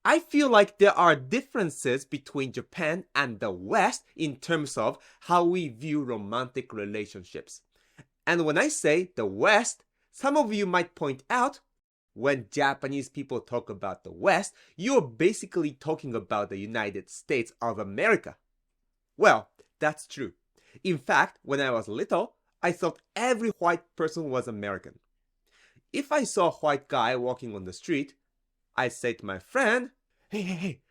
I feel like there are differences between Japan and the West in terms of how we view romantic relationships. And when I say the West, some of you might point out, when Japanese people talk about the West, you're basically talking about the United States of America. Well, that's true. In fact, when I was little, I thought every white person was American. If I saw a white guy walking on the street, I'd say to my friend, hey,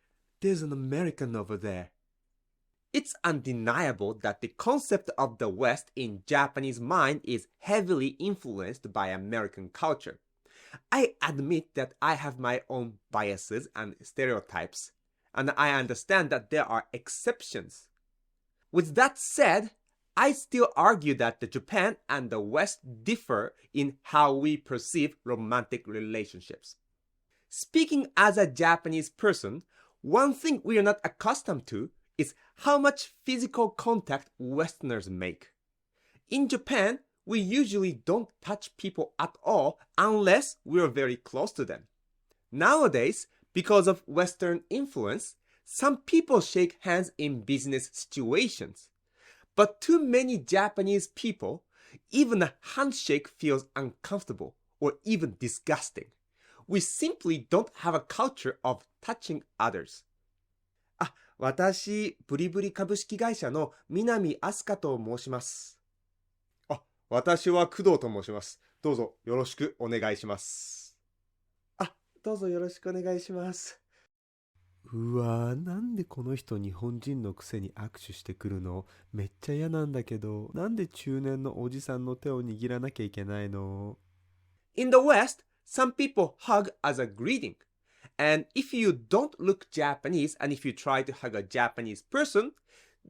there's an American over there. It's undeniable that the concept of the West in Japanese mind is heavily influenced by American culture. I admit that I have my own biases and stereotypes, and I understand that there are exceptions. With that said, I still argue that the Japan and the West differ in how we perceive romantic relationships. Speaking as a Japanese person, one thing we are not accustomed to is how much physical contact Westerners make. In Japan, we usually don't touch people at all unless we're very close to them. Nowadays, because of Western influence, some people shake hands in business situations. But to many Japanese people, even a handshake feels uncomfortable or even disgusting. We simply don't have a culture of touching others. 私、ブリブリ株式会社の南飛鳥と申します。私は工藤と申します。どうぞよろしくお願いします。どうぞよろしくお願いします。うわー、なんでこの人日本人のくせに握手してくるの？めっちゃ嫌なんだけど、なんで中年のおじさんの手を握らなきゃいけないの？ In the West, some people hug as a greeting. And if you don't look Japanese and if you try to hug a Japanese person,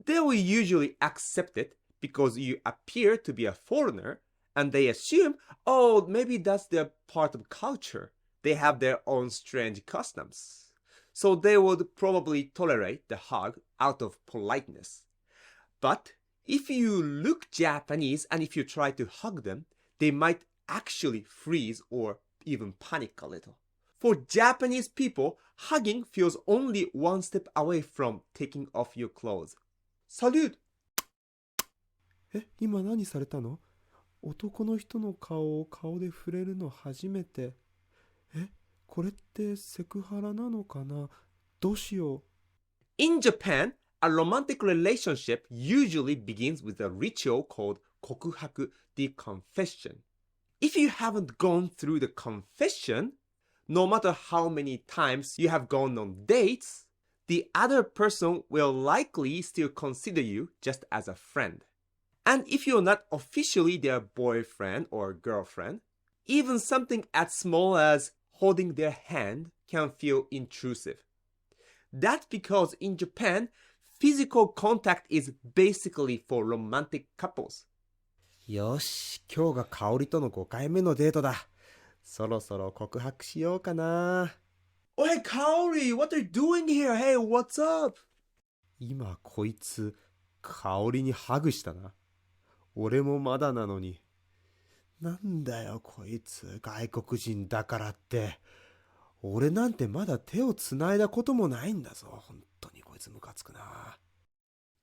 they will usually accept it because you appear to be a foreigner and they assume, oh, maybe that's their part of culture. They have their own strange customs. So they would probably tolerate the hug out of politeness. But if you look Japanese and if you try to hug them, they might actually freeze or even panic a little. For Japanese people, hugging feels only one step away from taking off your clothes. Salute! 今何されたの？男の人の顔を顔で触れるの初めて。これってセクハラなのかな？どうしよう。In Japan, a romantic relationship usually begins with a ritual called 告白, the confession. If you haven't gone through the confession, no matter how many times you have gone on dates, the other person will likely still consider you just as a friend. And if you're not officially their boyfriend or girlfriend, even something as small as holding their hand can feel intrusive. That's because in Japan, physical contact is basically for romantic couples. よし、今日が香織との5回目のデートだ。そろそろ告白しようかな。Oh, hey, Kaori, what are you doing here? Hey, what's up? 今こいつ、香織にハグしたな。俺もまだなのに。なんだよこいつ、外国人だからって。俺なんてまだ手をつないだこともないんだぞ。本当にこいつムカつくな。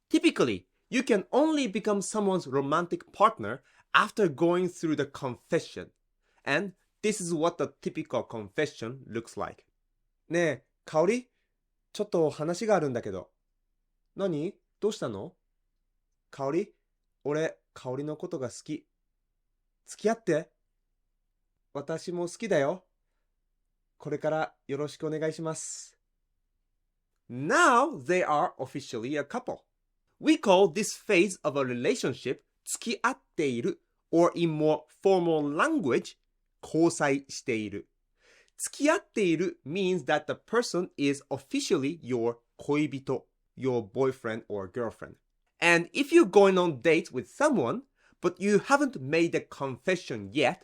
Typically, you can only become someone's romantic partner after going through the confession. And this is what the typical confession looks like. ねえ、香織？ちょっと話があるんだけど。何？どうしたの？香織？俺、香織のことが好き。付き合って。私も好きだよ。これからよろしくお願いします。Now they are officially a couple. We call this phase of a relationship 付き合っている or in more formal language 交際している。付き合っている means that the person is officially your 恋人, your boyfriend or girlfriend. And if you're going on dates with someone, but you haven't made a confession yet,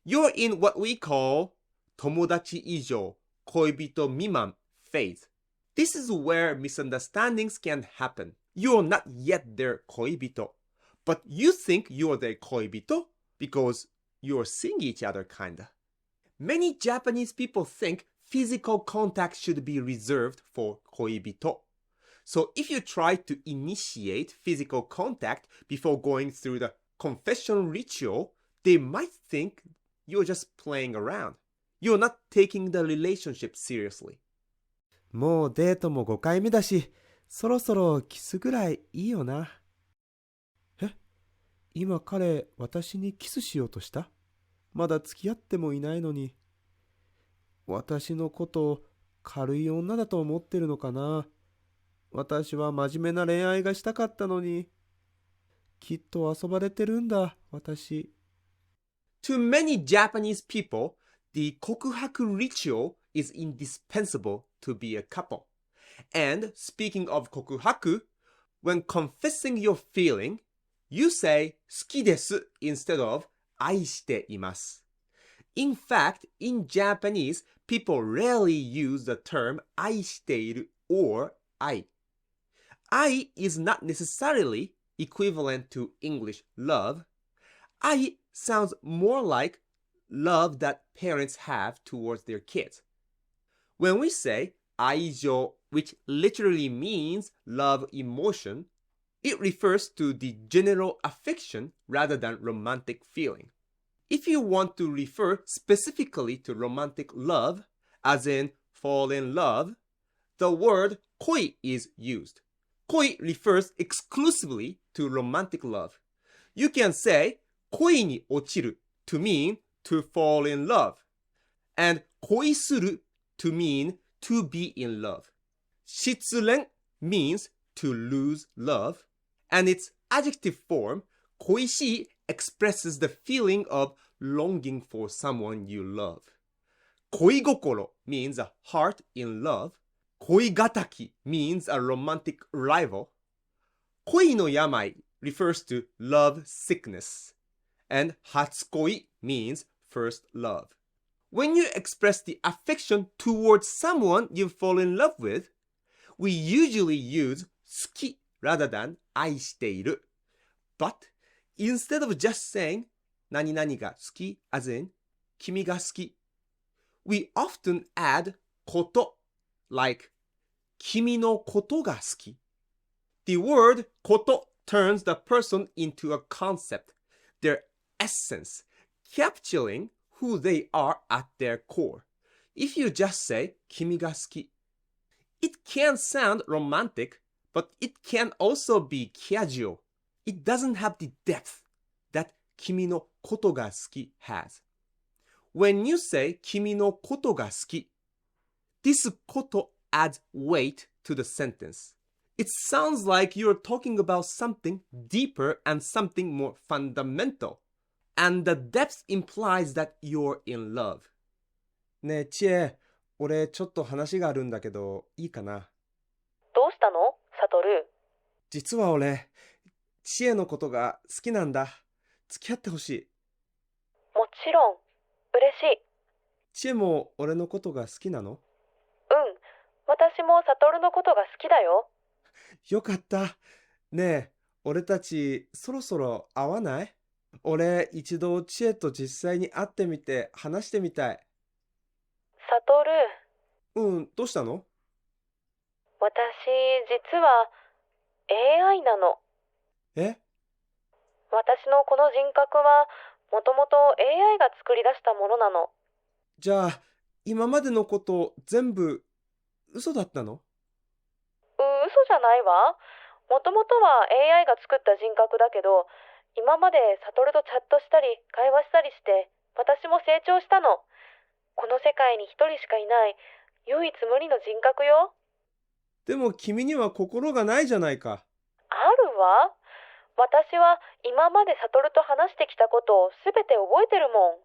you're in what we call 友達以上恋人未満 phase. This is where misunderstandings can happen. You're not yet their 恋人, but you think you're their 恋人 because you're seeing each other kinda. Many Japanese people think physical contact should be reserved for 恋人. So if you try to initiate physical contact before going through the confession ritual, they might think you're just playing around. You're not taking the relationship seriously. もうデートも5回目だし、そろそろキスぐらいいいよな。え、今彼、私にキスしようとした？まだ付き合ってもいないのに。私のこと軽い女だと思ってるのかな。私は真面目な恋愛がしたかったのに。きっと遊ばれてるんだ、私。To many Japanese people, the 告白 ritual is indispensable to be a couple. And speaking of 告白, when confessing your feeling, you say 好きです instead of 愛しています。In fact, in Japanese, people rarely use the term 愛している or 愛。愛 is not necessarily equivalent to English love. 愛 sounds more like love that parents have towards their kids. When we say 愛情, which literally means love emotion, it refers to the general affection rather than romantic feeling. If you want to refer specifically to romantic love, as in fall in love, the word 恋 is used. 恋 refers exclusively to romantic love. You can say 恋に落ちる to mean to fall in love, and 恋する to mean to be in love. 失恋 means to lose love, and its adjective form 恋しい expresses the feeling of longing for someone you love. 恋心 means a heart in love. 恋敵 means a romantic rival. 恋の病 refers to love sickness. And 初恋 means first love. When you express the affection towards someone you fall in love with, we usually use 好き rather than 愛している. But instead of just saying 何々が好き as in 君が好き, we often add こと like 君のことが好き. The word こと turns the person into a concept, their essence, capturing who they are at their core. If you just say 君が好き, it can sound romantic, but it can also be casual. It doesn't have the depth that 君のことが好き has. When you say 君のことが好き, this こと adds weight to the sentence. It sounds like you're talking about something deeper and something more fundamental. And the depth implies that you're in love. ねえ、チエ、俺ちょっと話があるんだけど、いいかな？どうしたの？サトル。実は俺、チエのことが好きなんだ。付き合ってほしい。もちろん、嬉しい。チエも俺のことが好きなの？うん、私もサトルのことが好きだよ。よかった。ねえ、俺たちそろそろ会わない？俺一度チエと実際に会ってみて話してみたい。サトル。うん、どうしたの？私、実は AI なの。え？私のこの人格はもともと AI が作り出したものなの。じゃあ、今までのこと全部嘘だったの？嘘じゃないわ。もともとは AI が作った人格だけど、今までサトルとチャットしたり会話したりして、私も成長したの。この世界に一人しかいない唯一無二の人格よ。でも君には心がないじゃないか。あるわ。私は今までサトルと話してきたことをすべて覚えてるもん。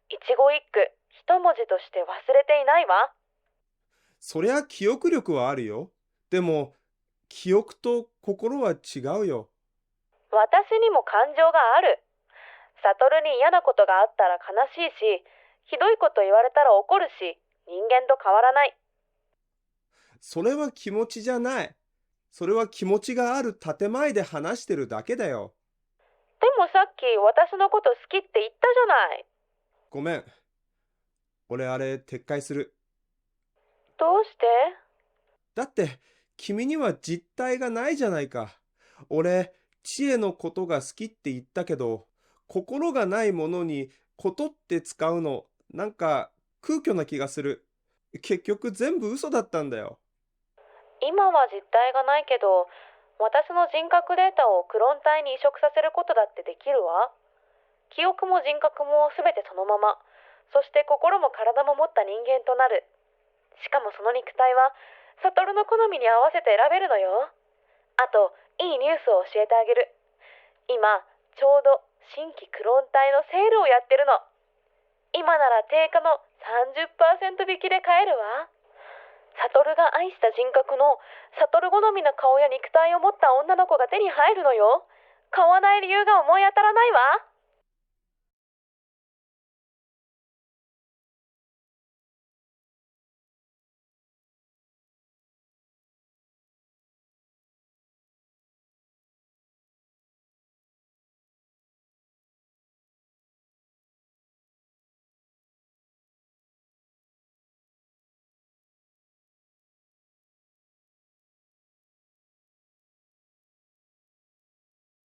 一語一句、一文字として忘れていないわ。そりゃ記憶力はあるよ。でも、記憶と心は違うよ。私にも感情がある。サトルに嫌なことがあったら悲しいし、ひどいこと言われたら怒るし、人間と変わらない。それは気持ちじゃない。それは気持ちがある建前で話してるだけだよ。でもさっき私のこと好きって言ったじゃない。ごめん。俺あれ撤回する。どうして？だって君には実体がないじゃないか。俺、知恵のことが好きって言ったけど、心がないものにことって使うの、なんか空虚な気がする。結局全部嘘だったんだよ。今は実体がないけど、私の人格データをクローン体に移植させることだってできるわ。記憶も人格もすべてそのまま、そして心も体も持った人間となる。しかもその肉体は、サトルの好みに合わせて選べるのよ。あと、いいニュースを教えてあげる。今、ちょうど新規クローン体のセールをやってるの。今なら定価の 30% 引きで買えるわ。サトルが愛した人格のサトル好みの顔や肉体を持った女の子が手に入るのよ。買わない理由が思い当たらないわ。